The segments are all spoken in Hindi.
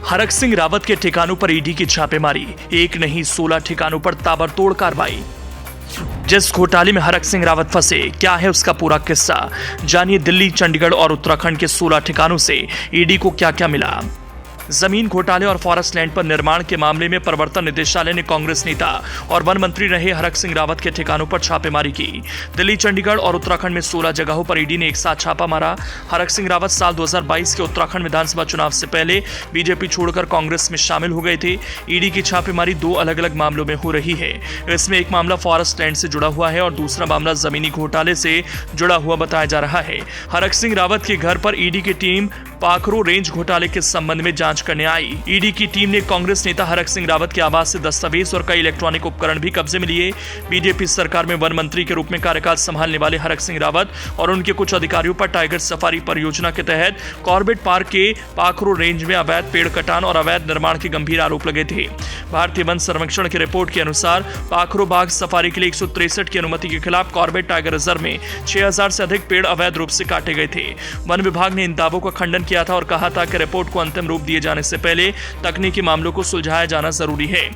हरक सिंह रावत के ठिकानों पर ईडी की छापेमारी, एक नहीं 16 ठिकानों पर ताबड़तोड़ कार्रवाई। जिस घोटाले में हरक सिंह रावत फंसे, क्या है उसका पूरा किस्सा, जानिए दिल्ली, चंडीगढ़ और उत्तराखंड के 16 ठिकानों से ईडी को क्या क्या मिला। जमीन घोटाले और फॉरेस्ट लैंड पर निर्माण के मामले में प्रवर्तन निदेशालय ने कांग्रेस नेता और वन मंत्री रहे हरक सिंह रावत के ठिकानों पर छापेमारी की। दिल्ली, चंडीगढ़ और उत्तराखंड में 16 जगहों पर ईडी ने एक साथ छापा मारा। हरक सिंह रावत साल 2022 के उत्तराखंड विधानसभा चुनाव से पहले बीजेपी छोड़कर कांग्रेस में शामिल हो गए थे। ईडी की छापेमारी 2 अलग अलग मामलों में हो रही है। इसमें एक मामला फॉरेस्ट लैंड से जुड़ा हुआ है और दूसरा मामला जमीनी घोटाले से जुड़ा हुआ बताया जा रहा है। हरक सिंह रावत के घर पर ईडी की टीम पाखरो रेंज घोटाले के संबंध में जांच करने आई। ईडी की टीम ने कांग्रेस नेता हरक सिंह रावत के आवास से दस्तावेज और कई इलेक्ट्रॉनिक उपकरण भी कब्जे में लिए। बीजेपी सरकार में वन मंत्री के रूप में कार्यकाल संभालने वाले हरक सिंह रावत और उनके कुछ अधिकारियों पर टाइगर सफारी परियोजना के तहत कॉर्बेट पार्क के पाखरो रेंज में अवैध पेड़ कटान और अवैध निर्माण के गंभीर आरोप लगे थे। भारतीय वन सर्वेक्षण की रिपोर्ट के अनुसार पाखरो बाघ सफारी के लिए 163 की अनुमति के खिलाफ कॉर्बेट टाइगर रिजर्व में 6000 से अधिक पेड़ अवैध रूप से काटे गए थे। वन विभाग ने इन दावों का खंडन किया था और कहा था कि रिपोर्ट को अंतिम रूप दिए जाने से पहले तकनीकी मामलों को सुलझाया जाना जरूरी है।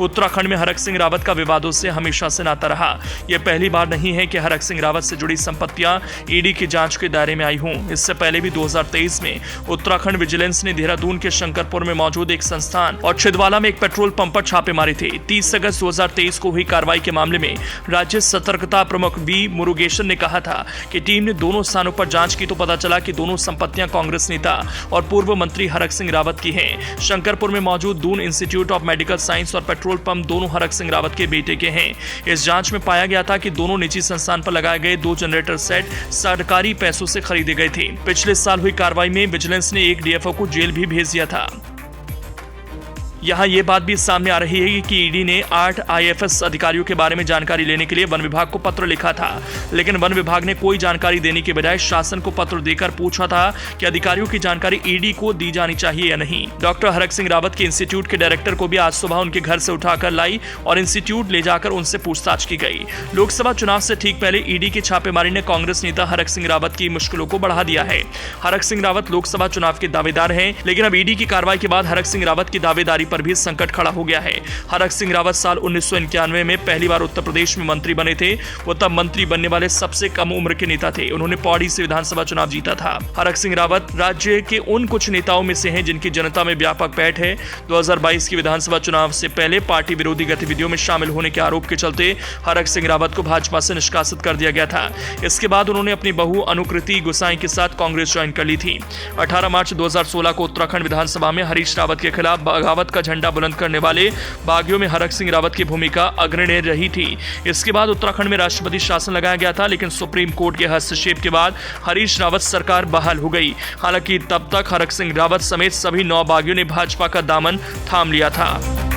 उत्तराखंड में हरक सिंह रावत का विवादों से हमेशा से नाता रहा। यह पहली बार नहीं है कि हरक सिंह रावत से जुड़ी संपत्तियां ईडी की जांच के दायरे में आई हों। इससे पहले भी 2023 में उत्तराखंड विजिलेंस ने देहरादून के शंकरपुर में मौजूद एक संस्थान और छिंदवाड़ा में एक पेट्रोल पंप पर छापे मारे थे। 30 अगस्त 2023 को हुई कार्रवाई के मामले में राज्य सतर्कता प्रमुख वी मुरुगेशन ने कहा था कि टीम ने दोनों स्थानों पर जांच की तो पता चला कि दोनों संपत्तियां कांग्रेस नेता और पूर्व मंत्री हरक सिंह रावत की हैं। शंकरपुर में मौजूद Doon institute of medical science और पेट्रोल पंप दोनों हरक सिंह रावत के बेटे के हैं। इस जांच में पाया गया था कि दोनों निजी संस्थान पर लगाए गए 2 जनरेटर सेट सरकारी पैसों से खरीदे गए थे। पिछले साल हुई कार्रवाई में विजिलेंस ने एक डीएफओ को जेल भी भेज दिया था। यहाँ ये बात भी सामने आ रही है कि ईडी ने 8 आईएफएस अधिकारियों के बारे में जानकारी लेने के लिए वन विभाग को पत्र लिखा था, लेकिन वन विभाग ने कोई जानकारी देने के बजाय शासन को पत्र देकर पूछा था कि अधिकारियों की जानकारी ईडी को दी जानी चाहिए या नहीं। डॉक्टर हरक सिंह रावत के इंस्टीट्यूट के डायरेक्टर को भी आज सुबह उनके घर से उठाकर लाई और इंस्टीट्यूट ले जाकर उनसे पूछताछ की गई। लोकसभा चुनाव से ठीक पहले ईडी की छापेमारी ने कांग्रेस नेता हरक सिंह रावत की मुश्किलों को बढ़ा दिया है। हरक सिंह रावत लोकसभा चुनाव के दावेदार हैं, लेकिन अब ईडी की कार्रवाई के बाद हरक सिंह रावत की दावेदारी पर भी संकट खड़ा हो गया है। हरक सिंह रावत साल 1991 में पहली बार उत्तर प्रदेश में मंत्री बने थे। वो तब मंत्री बनने वाले सबसे कम उम्र के नेता थे। उन्होंने पौड़ी से विधानसभा चुनाव जीता था। हरक सिंह रावत राज्य के उन कुछ नेताओं में से हैं जिनकी जनता में व्यापक पैठ है। 2022 की विधानसभा चुनाव से पहले पार्टी विरोधी गतिविधियों में शामिल होने के आरोप के चलते हरक सिंह रावत को भाजपा से निष्कासित कर दिया गया था। इसके बाद उन्होंने अपनी बहू अनुकृति गुसाई के साथ कांग्रेस ज्वाइन कर ली थी। 18 मार्च 2016 को उत्तराखंड विधानसभा में हरीश रावत के खिलाफ बगावत का झंडा बुलंद करने वाले बागियों में हरक सिंह रावत की भूमिका अग्रणी रही थी। इसके बाद उत्तराखंड में राष्ट्रपति शासन लगाया गया था, लेकिन सुप्रीम कोर्ट के हस्तक्षेप के बाद हरीश रावत सरकार बहाल हो गई। हालांकि तब तक हरक सिंह रावत समेत सभी 9 बागियों ने भाजपा का दामन थाम लिया था।